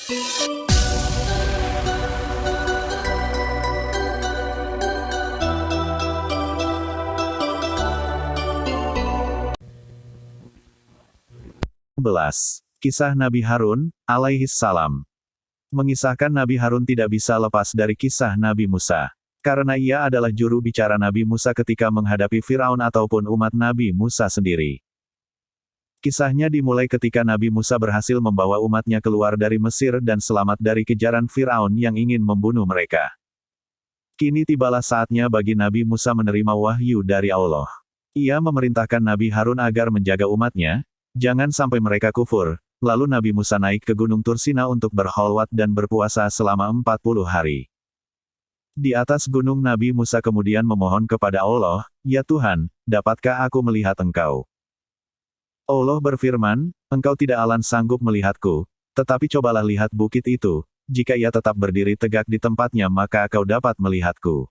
Kisah Nabi Harun, alaihi salam. Mengisahkan Nabi Harun tidak bisa lepas dari kisah Nabi Musa. Karena ia adalah juru bicara Nabi Musa ketika menghadapi Firaun ataupun umat Nabi Musa sendiri. Kisahnya dimulai ketika Nabi Musa berhasil membawa umatnya keluar dari Mesir dan selamat dari kejaran Firaun yang ingin membunuh mereka. Kini tibalah saatnya bagi Nabi Musa menerima wahyu dari Allah. Ia memerintahkan Nabi Harun agar menjaga umatnya, jangan sampai mereka kufur. Lalu Nabi Musa naik ke Gunung Tursina untuk berkholwat dan berpuasa selama 40 hari. Di atas gunung Nabi Musa kemudian memohon kepada Allah, "Ya Tuhan, dapatkah aku melihat Engkau?" Allah berfirman, "Engkau tidak akan sanggup melihatku, tetapi cobalah lihat bukit itu, jika ia tetap berdiri tegak di tempatnya maka kau dapat melihatku."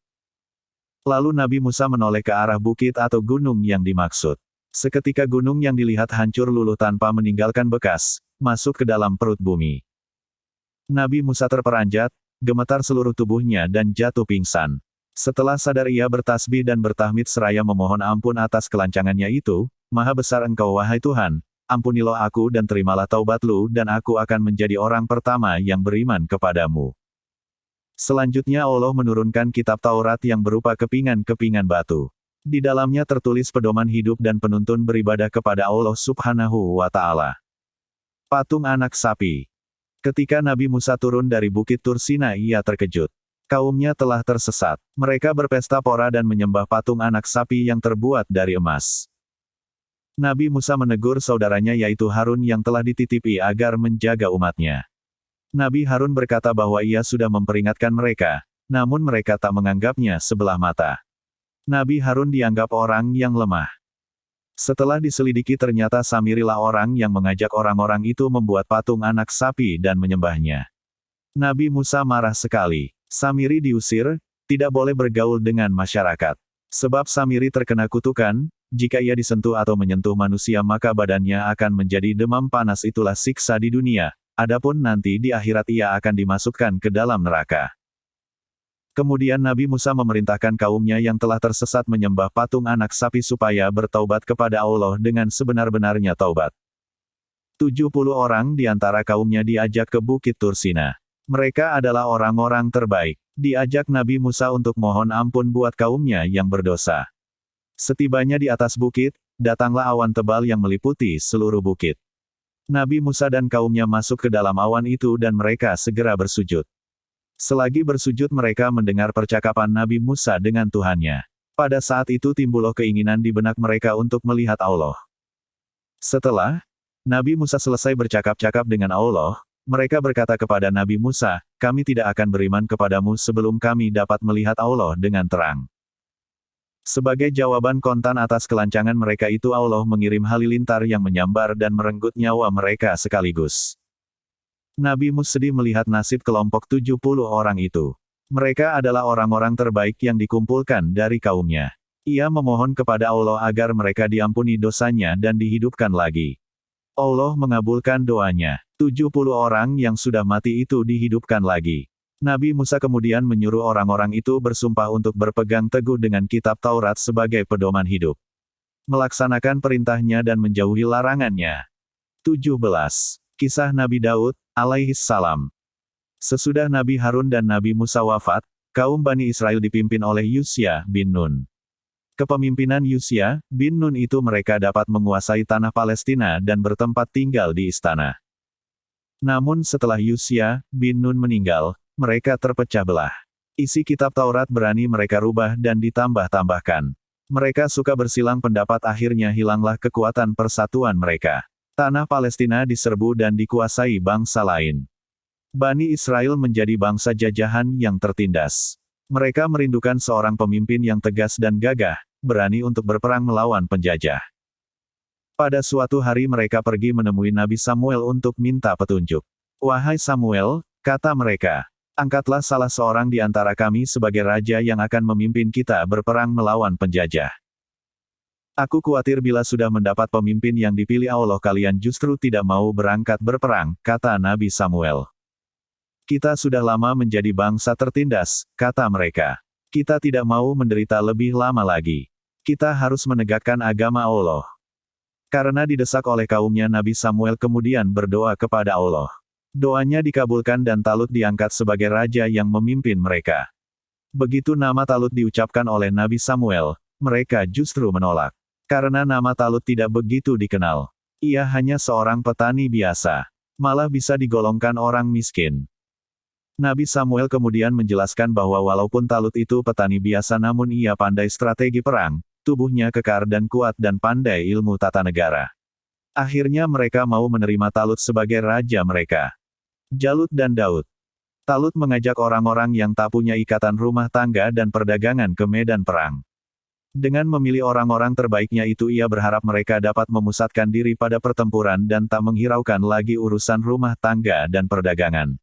Lalu Nabi Musa menoleh ke arah bukit atau gunung yang dimaksud. Seketika gunung yang dilihat hancur luluh tanpa meninggalkan bekas, masuk ke dalam perut bumi. Nabi Musa terperanjat, gemetar seluruh tubuhnya dan jatuh pingsan. Setelah sadar ia bertasbih dan bertahmid seraya memohon ampun atas kelancangannya itu, "Maha besar Engkau wahai Tuhan, ampunilah aku dan terimalah taubatlu dan aku akan menjadi orang pertama yang beriman kepadamu." Selanjutnya Allah menurunkan kitab Taurat yang berupa kepingan-kepingan batu. Di dalamnya tertulis pedoman hidup dan penuntun beribadah kepada Allah Subhanahu wa Ta'ala. Patung anak sapi. Ketika Nabi Musa turun dari Bukit Tursina ia terkejut. Kaumnya telah tersesat. Mereka berpesta pora dan menyembah patung anak sapi yang terbuat dari emas. Nabi Musa menegur saudaranya yaitu Harun yang telah dititipi agar menjaga umatnya. Nabi Harun berkata bahwa ia sudah memperingatkan mereka, namun mereka tak menganggapnya sebelah mata. Nabi Harun dianggap orang yang lemah. Setelah diselidiki ternyata Samirilah orang yang mengajak orang-orang itu membuat patung anak sapi dan menyembahnya. Nabi Musa marah sekali. Samiri diusir, tidak boleh bergaul dengan masyarakat. Sebab Samiri terkena kutukan, jika ia disentuh atau menyentuh manusia maka badannya akan menjadi demam panas itulah siksa di dunia, adapun nanti di akhirat ia akan dimasukkan ke dalam neraka. Kemudian Nabi Musa memerintahkan kaumnya yang telah tersesat menyembah patung anak sapi supaya bertaubat kepada Allah dengan sebenar-benarnya taubat. 70 orang di antara kaumnya diajak ke Bukit Tursina. Mereka adalah orang-orang terbaik. Diajak Nabi Musa untuk mohon ampun buat kaumnya yang berdosa. Setibanya di atas bukit, datanglah awan tebal yang meliputi seluruh bukit. Nabi Musa dan kaumnya masuk ke dalam awan itu dan mereka segera bersujud. Selagi bersujud mereka mendengar percakapan Nabi Musa dengan Tuhannya. Pada saat itu timbullah keinginan di benak mereka untuk melihat Allah. Setelah Nabi Musa selesai bercakap-cakap dengan Allah, mereka berkata kepada Nabi Musa, "Kami tidak akan beriman kepadamu sebelum kami dapat melihat Allah dengan terang." Sebagai jawaban kontan atas kelancangan mereka itu Allah mengirim halilintar yang menyambar dan merenggut nyawa mereka sekaligus. Nabi Musa sedih melihat nasib kelompok 70 orang itu. Mereka adalah orang-orang terbaik yang dikumpulkan dari kaumnya. Ia memohon kepada Allah agar mereka diampuni dosanya dan dihidupkan lagi. Allah mengabulkan doanya. 70 orang yang sudah mati itu dihidupkan lagi. Nabi Musa kemudian menyuruh orang-orang itu bersumpah untuk berpegang teguh dengan kitab Taurat sebagai pedoman hidup. Melaksanakan perintahnya dan menjauhi larangannya. 17. Kisah Nabi Daud, alaihi salam. Sesudah Nabi Harun dan Nabi Musa wafat, kaum Bani Israel dipimpin oleh Yusya bin Nun. Kepemimpinan Yusya bin Nun itu mereka dapat menguasai tanah Palestina dan bertempat tinggal di istana. Namun setelah Yusya bin Nun meninggal, mereka terpecah belah. Isi kitab Taurat berani mereka rubah dan ditambah-tambahkan. Mereka suka bersilang pendapat akhirnya hilanglah kekuatan persatuan mereka. Tanah Palestina diserbu dan dikuasai bangsa lain. Bani Israel menjadi bangsa jajahan yang tertindas. Mereka merindukan seorang pemimpin yang tegas dan gagah, berani untuk berperang melawan penjajah. Pada suatu hari mereka pergi menemui Nabi Samuel untuk minta petunjuk. "Wahai Samuel," kata mereka, "angkatlah salah seorang di antara kami sebagai raja yang akan memimpin kita berperang melawan penjajah. Aku khawatir bila sudah mendapat pemimpin yang dipilih Allah kalian justru tidak mau berangkat berperang," kata Nabi Samuel. Kita sudah lama menjadi bangsa tertindas, kata mereka. Kita tidak mau menderita lebih lama lagi. Kita harus menegakkan agama Allah. Karena didesak oleh kaumnya, Nabi Samuel kemudian berdoa kepada Allah. Doanya dikabulkan dan Talut diangkat sebagai raja yang memimpin mereka. Begitu nama Talut diucapkan oleh Nabi Samuel, mereka justru menolak. Karena nama Talut tidak begitu dikenal. Ia hanya seorang petani biasa. Malah bisa digolongkan orang miskin. Nabi Samuel kemudian menjelaskan bahwa walaupun Talut itu petani biasa namun ia pandai strategi perang, tubuhnya kekar dan kuat dan pandai ilmu tata negara. Akhirnya mereka mau menerima Talut sebagai raja mereka. Jalut dan Daud. Talut mengajak orang-orang yang tak punya ikatan rumah tangga dan perdagangan ke medan perang. Dengan memilih orang-orang terbaiknya itu ia berharap mereka dapat memusatkan diri pada pertempuran dan tak menghiraukan lagi urusan rumah tangga dan perdagangan.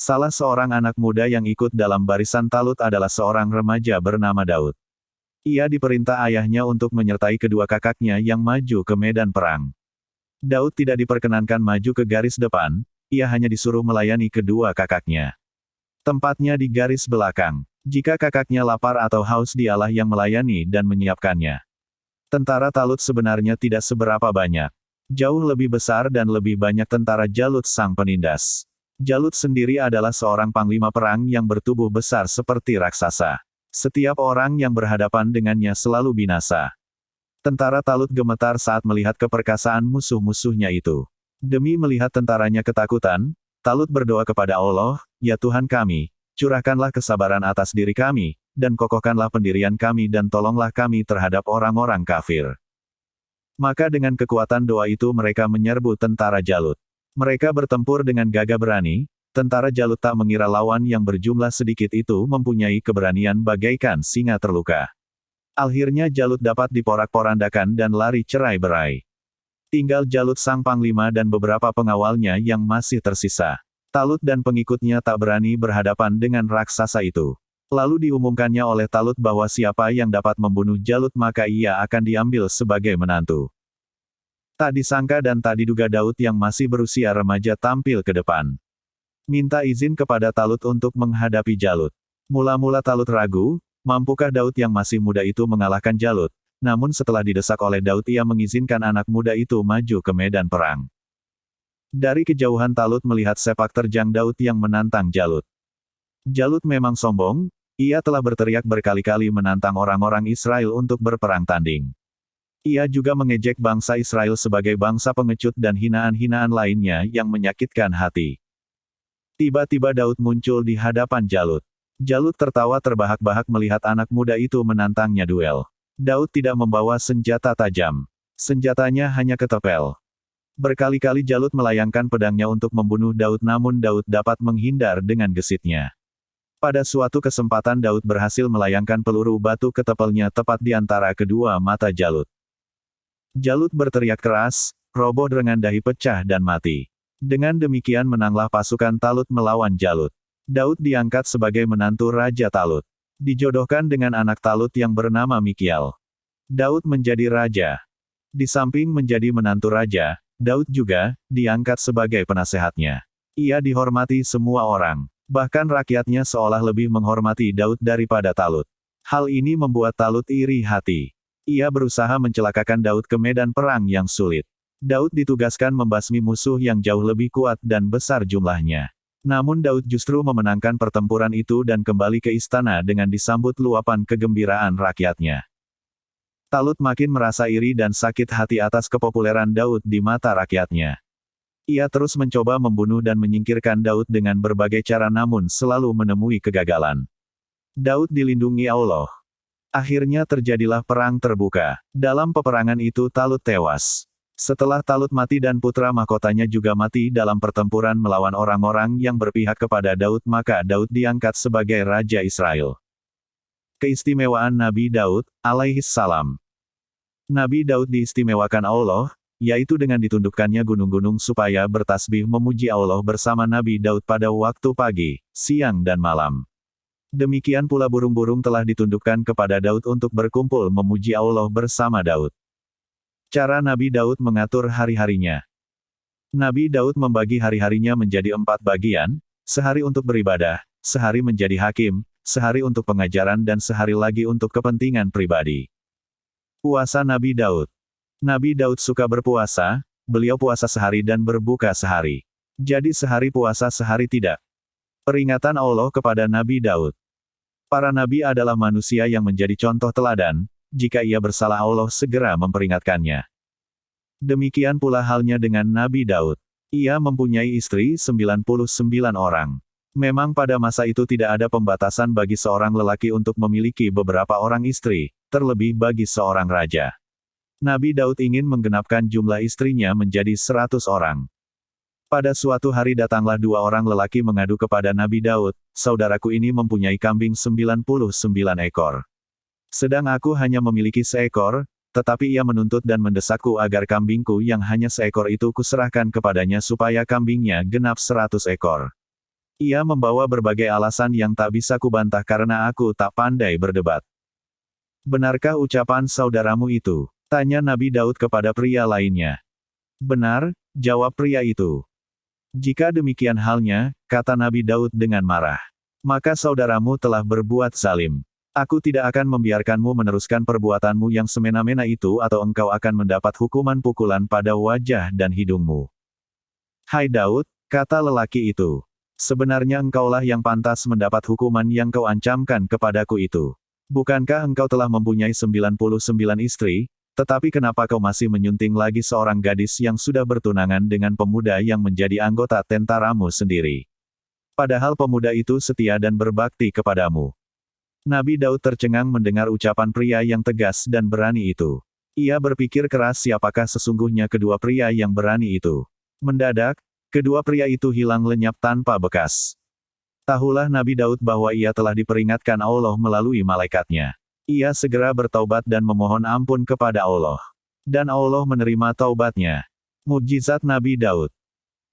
Salah seorang anak muda yang ikut dalam barisan Talut adalah seorang remaja bernama Daud. Ia diperintah ayahnya untuk menyertai kedua kakaknya yang maju ke medan perang. Daud tidak diperkenankan maju ke garis depan, ia hanya disuruh melayani kedua kakaknya. Tempatnya di garis belakang. Jika kakaknya lapar atau haus dialah yang melayani dan menyiapkannya. Tentara Talut sebenarnya tidak seberapa banyak. Jauh lebih besar dan lebih banyak tentara Jalut sang penindas. Jalut sendiri adalah seorang panglima perang yang bertubuh besar seperti raksasa. Setiap orang yang berhadapan dengannya selalu binasa. Tentara Talut gemetar saat melihat keperkasaan musuh-musuhnya itu. Demi melihat tentaranya ketakutan, Talut berdoa kepada Allah, "Ya Tuhan kami, curahkanlah kesabaran atas diri kami, dan kokohkanlah pendirian kami dan tolonglah kami terhadap orang-orang kafir." Maka dengan kekuatan doa itu mereka menyerbu tentara Jalut. Mereka bertempur dengan gagah berani, tentara Jalut tak mengira lawan yang berjumlah sedikit itu mempunyai keberanian bagaikan singa terluka. Akhirnya Jalut dapat diporak-porandakan dan lari cerai-berai. Tinggal Jalut sang panglima dan beberapa pengawalnya yang masih tersisa. Talut dan pengikutnya tak berani berhadapan dengan raksasa itu. Lalu diumumkannya oleh Talut bahwa siapa yang dapat membunuh Jalut maka ia akan diambil sebagai menantu. Tak disangka dan tak diduga Daud yang masih berusia remaja tampil ke depan. Minta izin kepada Talut untuk menghadapi Jalut. Mula-mula Talut ragu, mampukah Daud yang masih muda itu mengalahkan Jalut? Namun setelah didesak oleh Daud ia mengizinkan anak muda itu maju ke medan perang. Dari kejauhan Talut melihat sepak terjang Daud yang menantang Jalut. Jalut memang sombong, ia telah berteriak berkali-kali menantang orang-orang Israel untuk berperang tanding. Ia juga mengejek bangsa Israel sebagai bangsa pengecut dan hinaan-hinaan lainnya yang menyakitkan hati. Tiba-tiba Daud muncul di hadapan Jalut. Jalut tertawa terbahak-bahak melihat anak muda itu menantangnya duel. Daud tidak membawa senjata tajam. Senjatanya hanya ketepel. Berkali-kali Jalut melayangkan pedangnya untuk membunuh Daud namun Daud dapat menghindar dengan gesitnya. Pada suatu kesempatan Daud berhasil melayangkan peluru batu ketepelnya tepat di antara kedua mata Jalut. Jalut berteriak keras, roboh dengan dahi pecah dan mati. Dengan demikian menanglah pasukan Talut melawan Jalut. Daud diangkat sebagai menantu Raja Talut. Dijodohkan dengan anak Talut yang bernama Mikial. Daud menjadi raja. Di samping menjadi menantu raja, Daud juga diangkat sebagai penasehatnya. Ia dihormati semua orang. Bahkan rakyatnya seolah lebih menghormati Daud daripada Talut. Hal ini membuat Talut iri hati. Ia berusaha mencelakakan Daud ke medan perang yang sulit. Daud ditugaskan membasmi musuh yang jauh lebih kuat dan besar jumlahnya. Namun Daud justru memenangkan pertempuran itu dan kembali ke istana dengan disambut luapan kegembiraan rakyatnya. Talut makin merasa iri dan sakit hati atas kepopuleran Daud di mata rakyatnya. Ia terus mencoba membunuh dan menyingkirkan Daud dengan berbagai cara namun selalu menemui kegagalan. Daud dilindungi Allah. Akhirnya terjadilah perang terbuka. Dalam peperangan itu Talut tewas. Setelah Talut mati dan putra mahkotanya juga mati dalam pertempuran melawan orang-orang yang berpihak kepada Daud maka Daud diangkat sebagai Raja Israel. Keistimewaan Nabi Daud, alaihi salam. Nabi Daud diistimewakan Allah, yaitu dengan ditundukkannya gunung-gunung supaya bertasbih memuji Allah bersama Nabi Daud pada waktu pagi, siang dan malam. Demikian pula burung-burung telah ditundukkan kepada Daud untuk berkumpul memuji Allah bersama Daud. Cara Nabi Daud mengatur hari-harinya. Nabi Daud membagi hari-harinya menjadi 4 bagian, Sehari untuk beribadah, sehari menjadi hakim, sehari untuk pengajaran dan sehari lagi untuk kepentingan pribadi. Puasa Nabi Daud. Nabi Daud suka berpuasa, beliau puasa sehari dan berbuka sehari. Jadi sehari puasa sehari tidak. Peringatan Allah kepada Nabi Daud. Para nabi adalah manusia yang menjadi contoh teladan, jika ia bersalah Allah segera memperingatkannya. Demikian pula halnya dengan Nabi Daud. Ia mempunyai istri 99 orang. Memang pada masa itu tidak ada pembatasan bagi seorang lelaki untuk memiliki beberapa orang istri, terlebih bagi seorang raja. Nabi Daud ingin menggenapkan jumlah istrinya menjadi 100 orang. Pada suatu hari datanglah 2 orang lelaki mengadu kepada Nabi Daud, "Saudaraku ini mempunyai kambing 99 ekor. Sedang aku hanya memiliki seekor, tetapi ia menuntut dan mendesakku agar kambingku yang hanya seekor itu kuserahkan kepadanya supaya kambingnya genap 100 ekor. Ia membawa berbagai alasan yang tak bisa kubantah karena aku tak pandai berdebat. Benarkah ucapan saudaramu itu?" tanya Nabi Daud kepada pria lainnya. "Benar," jawab pria itu. "Jika demikian halnya," kata Nabi Daud dengan marah, "maka saudaramu telah berbuat zalim. Aku tidak akan membiarkanmu meneruskan perbuatanmu yang semena-mena itu atau engkau akan mendapat hukuman pukulan pada wajah dan hidungmu." "Hai Daud," kata lelaki itu, "sebenarnya engkaulah yang pantas mendapat hukuman yang kau ancamkan kepadaku itu. Bukankah engkau telah mempunyai 99 istri? Tetapi kenapa kau masih menyunting lagi seorang gadis yang sudah bertunangan dengan pemuda yang menjadi anggota tentaramu sendiri? Padahal pemuda itu setia dan berbakti kepadamu." Nabi Daud tercengang mendengar ucapan pria yang tegas dan berani itu. Ia berpikir keras siapakah sesungguhnya kedua pria yang berani itu. Mendadak, kedua pria itu hilang lenyap tanpa bekas. Tahulah Nabi Daud bahwa ia telah diperingatkan Allah melalui malaikatnya. Ia segera bertaubat dan memohon ampun kepada Allah. Dan Allah menerima taubatnya. Mukjizat Nabi Daud.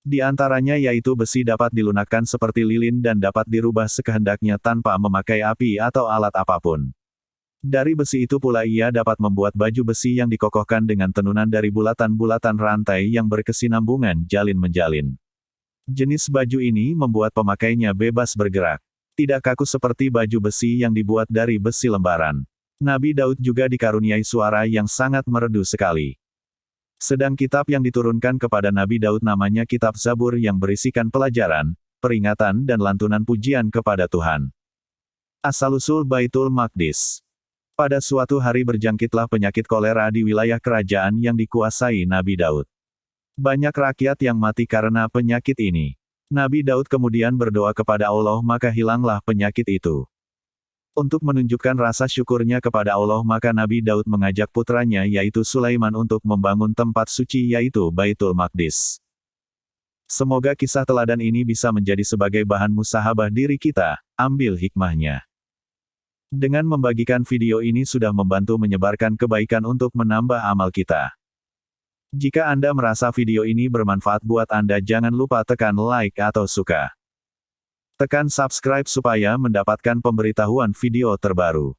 Di antaranya yaitu besi dapat dilunakkan seperti lilin dan dapat dirubah sekehendaknya tanpa memakai api atau alat apapun. Dari besi itu pula ia dapat membuat baju besi yang dikokohkan dengan tenunan dari bulatan-bulatan rantai yang berkesinambungan jalin-menjalin. Jenis baju ini membuat pemakainya bebas bergerak. Tidak kaku seperti baju besi yang dibuat dari besi lembaran. Nabi Daud juga dikaruniai suara yang sangat merdu sekali. Sedang kitab yang diturunkan kepada Nabi Daud namanya Kitab Zabur yang berisikan pelajaran, peringatan dan lantunan pujian kepada Tuhan. Asal-usul Baitul Maqdis. Pada suatu hari berjangkitlah penyakit kolera di wilayah kerajaan yang dikuasai Nabi Daud. Banyak rakyat yang mati karena penyakit ini. Nabi Daud kemudian berdoa kepada Allah maka hilanglah penyakit itu. Untuk menunjukkan rasa syukurnya kepada Allah maka Nabi Daud mengajak putranya yaitu Sulaiman untuk membangun tempat suci yaitu Baitul Maqdis. Semoga kisah teladan ini bisa menjadi sebagai bahan musahabah diri kita, ambil hikmahnya. Dengan membagikan video ini sudah membantu menyebarkan kebaikan untuk menambah amal kita. Jika Anda merasa video ini bermanfaat buat Anda jangan lupa tekan like atau suka. Tekan subscribe supaya mendapatkan pemberitahuan video terbaru.